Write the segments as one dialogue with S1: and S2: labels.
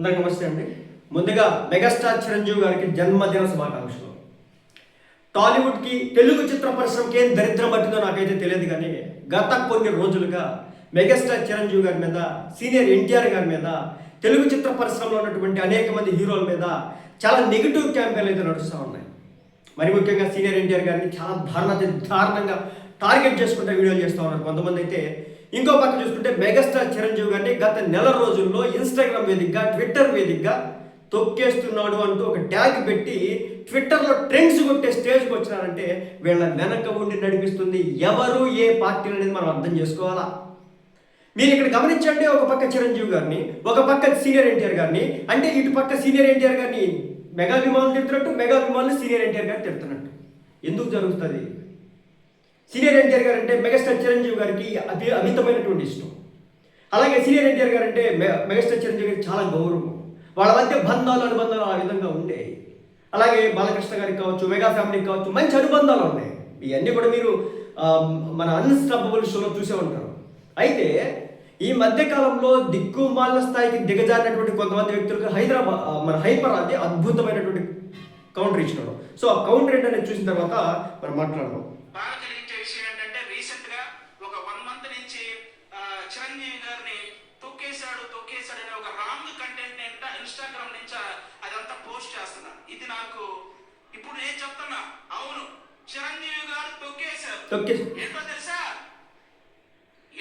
S1: అందరికీ నమస్తే అండి. ముందుగా మెగాస్టార్ చిరంజీవి గారికి జన్మదిన శుభాకాంక్షలు. టాలీవుడ్కి తెలుగు చిత్ర పరిశ్రమకి ఏం దరిద్రం పట్టిందో నాకైతే తెలియదు, కానీ గత కొన్ని రోజులుగా మెగాస్టార్ చిరంజీవి గారి మీద, సీనియర్ ఎన్టీఆర్ గారి మీద, తెలుగు చిత్ర పరిశ్రమలో ఉన్నటువంటి అనేక మంది హీరోల మీద చాలా నెగిటివ్ క్యాంపెయిన్లు అయితే నడుస్తూ ఉన్నాయి. మరి ముఖ్యంగా సీనియర్ ఎన్టీఆర్ గారిని చాలా దారుణంగా టార్గెట్ చేసుకుంటే వీడియోలు చేస్తూ ఉన్నారు కొంతమంది అయితే. ఇంకో పక్క చూసుకుంటే మెగాస్టార్ చిరంజీవి గారిని గత నెల రోజుల్లో ఇన్స్టాగ్రామ్ వేదికగా, ట్విట్టర్ వేదికగా తొక్కేస్తున్నాడు అంటూ ఒక ట్యాగ్ పెట్టి ట్విట్టర్లో ట్రెండ్స్ కొట్టే స్టేజ్కి వచ్చినారంటే వీళ్ళ వెనక ఉండి నడిపిస్తుంది ఎవరు, ఏ పార్టీ అనేది మనం అర్థం చేసుకోవాలా. మీరు ఇక్కడ గమనించండి, ఒక పక్క చిరంజీవి గారిని, ఒక పక్క సీనియర్ ఎన్టీఆర్ గారిని, అంటే ఇటు పక్క సీనియర్ ఎన్టీఆర్ గారిని మెగాభిమానులు తిడుతున్నట్టు, మెగాభిమానులు సీనియర్ ఎన్టీఆర్ గారిని తిడుతున్నట్టు ఎందుకు జరుగుతుంది? సీనియర్ ఎన్టీఆర్ గారు అంటే మెగాస్టార్ చిరంజీవి గారికి అమితమైనటువంటి ఇష్టం. అలాగే సీనియర్ ఎన్టీఆర్ గారు అంటే మెగాస్టార్ చిరంజీవి గారికి చాలా గౌరవం. వాళ్ళ మధ్య అనుబంధాలు ఆ విధంగా ఉండేవి. అలాగే బాలకృష్ణ గారికి కావచ్చు, మెగా ఫ్యామిలీకి కావచ్చు, మంచి అనుబంధాలు ఉన్నాయి. ఇవన్నీ కూడా మీరు మన అన్స్టాపబుల్ షోలో చూసే ఉంటారు. అయితే ఈ మధ్యకాలంలో దిక్కుమాల స్థాయికి దిగజారినటువంటి కొంతమంది వ్యక్తులకు మన హైపర్ అది అద్భుతమైనటువంటి కౌంటర్ ఇచ్చినాడు. సో ఆ కౌంటర్ ఏంటనేది చూసిన తర్వాత మనం మాట్లాడదాం.
S2: చిరంజీవి గారిని తొక్కేశాడు అనే ఒక రాంగ్ కంటెంట్ ఇన్స్టాగ్రామ్ నుంచి అదంతా పోస్ట్ చేస్తున్నా. ఇది నాకు ఇప్పుడు నేను చెప్తున్నా, అవును చిరంజీవి గారు తొక్కేశారు. ఏంటో తెలుసా,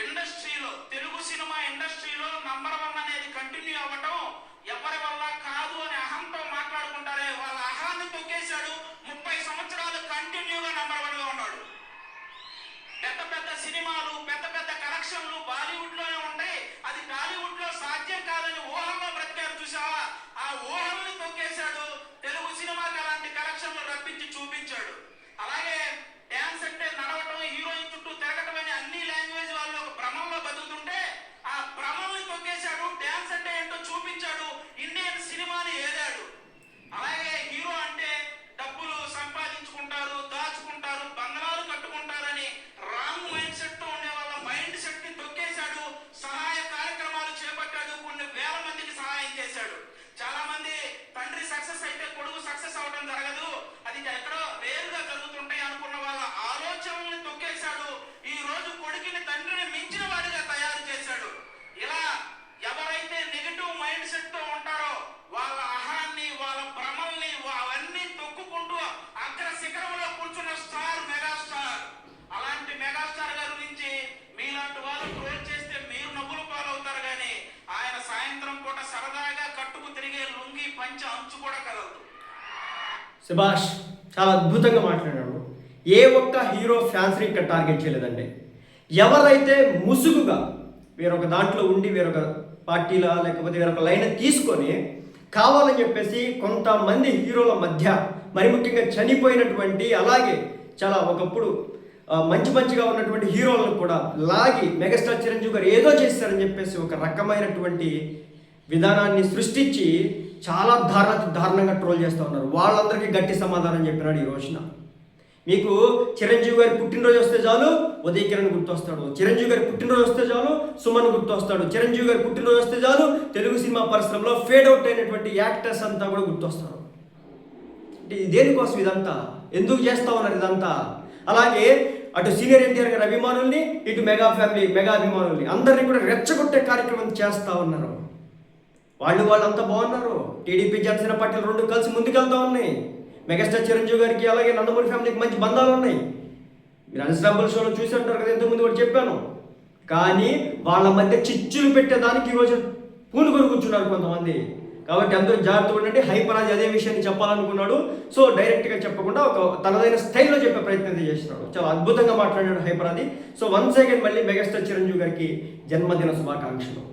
S2: ఇండస్ట్రీలో, తెలుగు సినిమా ఇండస్ట్రీలో నంబర్ 1 అనేది కంటిన్యూ అవ్వటం ఎవరి వల్ల కాదు అని అహంతో మాట్లాడుకుంటారే, వాళ్ళ అహాన్ని తొక్కేశాడు. 30 సంవత్సరాలు కంటిన్యూగా నంబర్ 1గా ఉన్నాడు. పెద్ద సినిమాలు, పెద్ద కలెక్షన్లు బాలీవుడ్ లోనే ఉంటాయి, అది టాలీవుడ్ లో సాధ్యం కాదని ఊహల్లో బ్రతికారు చూసావా, ఆ ఊహల్ని తొక్కేశాడు. తెలుగు సినిమాకి అలాంటి కలెక్షన్లు రప్పించి చూపించాడు. అలాగే డ్యాన్స్ అంటే నడవటం, హీరోయిన్ చుట్టూ తిరగటమని అన్ని లాంగ్వేజ్ వాళ్ళు ఒక భ్రమంలో బతుకుతుంటే ఆ భ్రమల్ని తొక్కేశాడు. డ్యాన్స్ అంటే ఏంటో చూపించాడు, ఇండియన్ సినిమాని ఏదాడు. అలాగే హీరో అంటే డబ్బులు సంపాదించుకుంటారు, దాచుకుంటారు, బంగళాలు కట్టుకుంటారని రాంగ్ మైండ్ సెట్ తో ఉండే వాళ్ళ మైండ్ సెట్ ని తొక్కేశాడు. సహాయ కార్యక్రమాలు చేపట్టాడు, కొన్ని వేల మందికి సహాయం చేశాడు. చాలా మంది తండ్రి సక్సెస్ అయితే కొడుకు సక్సెస్ అవడం జరగదు, అది ఎక్కడో వేరుగా జరుగుతుంటాయి అనుకున్న వాళ్ళ ఆలోచనల్ని తొక్కేశాడు. ఈ రోజు కొడుకుని తండ్రిని మించిన వాడిగా తయారు చేశాడు. ఇలా ఎవరైతే నెగటివ్ మైండ్ సెట్ తో ఉంటారో వాళ్ళ అహాన్ని, వాళ్ళ భ్రమల్ని అవన్నీ తొక్కుకుంటూ అగ్ర శిఖరంలో కూర్చున్న స్టార్ మెగాస్టార్. అలాంటి మెగాస్టార్ గారి నుంచి మీలాంటి వాళ్ళు ట్రోల్ చేస్తే మీరు నవ్వులు పాలవుతారు, కానీ ఆయన సాయంత్రం పూట సరదాగా కట్టుకు తిరిగే లుంగి పంచ అంచు కూడా కలదు.
S1: సుభాష్ చాలా అద్భుతంగా మాట్లాడాడు. ఏ ఒక్క హీరో ఫ్యాన్స్ని ఇక్కడ టార్గెట్ చేయలేదండి. ఎవరైతే ముసుగుగా వేరొక దాంట్లో ఉండి వేరొక పార్టీలా లేకపోతే వేరొక లైన్ తీసుకొని కావాలని చెప్పేసి కొంతమంది హీరోల మధ్య, మరి ముఖ్యంగా చనిపోయినటువంటి, అలాగే చాలా ఒకప్పుడు మంచిగా ఉన్నటువంటి హీరోలను కూడా లాగి మెగాస్టార్ చిరంజీవి గారు ఏదో చేస్తారని చెప్పేసి ఒక రకమైనటువంటి విధానాన్ని సృష్టించి చాలా దారుణంగా ట్రోల్ చేస్తూ ఉన్నారు. వాళ్ళందరికీ గట్టి సమాధానం చెప్పినాడు ఈ రోజున. మీకు చిరంజీవి గారి పుట్టినరోజు వస్తే చాలు ఉదయ్ కిరణ్ గుర్తొస్తాడు, చిరంజీవి గారి పుట్టినరోజు వస్తే చాలు సుమన్ గుర్తొస్తాడు, చిరంజీవి గారి పుట్టినరోజు వస్తే చాలు తెలుగు సినిమా పరిశ్రమలో ఫేడ్ అవుట్ అయినటువంటి యాక్టర్స్ అంతా కూడా గుర్తొస్తారు. దేనికోసం ఇదంతా? ఎందుకు చేస్తా ఉన్నారు ఇదంతా? అలాగే అటు సీనియర్ ఎన్టీఆర్ గారి అభిమానుల్ని, ఇటు మెగా అభిమానుల్ని అందరినీ కూడా రెచ్చగొట్టే కార్యక్రమం చేస్తూ ఉన్నారు. వాళ్ళంతా బాగున్నారు. టీడీపీ జనసేన పార్టీలు రెండు కలిసి ముందుకెళ్తా ఉన్నాయి. మెగాస్టార్ చిరంజీవి గారికి అలాగే నందమూరి ఫ్యామిలీకి మంచి బంధాలు ఉన్నాయి. మీరు అన్స్టాపబుల్ షోలో చూసి ఉంటారు కదా, ఇంతకుముందు కూడా చెప్పాను. కానీ వాళ్ళ మధ్య చిచ్చులు పెట్టేదానికి ఈరోజు పూనుకొని కూర్చున్నారు కొంతమంది. కాబట్టి అందరూ జాగ్రత్తగా ఉండండి. హైపరాజ్ అదే విషయాన్ని చెప్పాలనుకున్నాడు. సో డైరెక్ట్గా చెప్పకుండా ఒక తనదైన స్టైల్లో చెప్పే ప్రయత్నం చేస్తున్నాడు. చాలా అద్భుతంగా మాట్లాడాడు హైపరాది. సో వన్స్ అగైన్ మళ్ళీ మెగాస్టార్ చిరంజీవి గారికి జన్మదిన శుభాకాంక్షలు.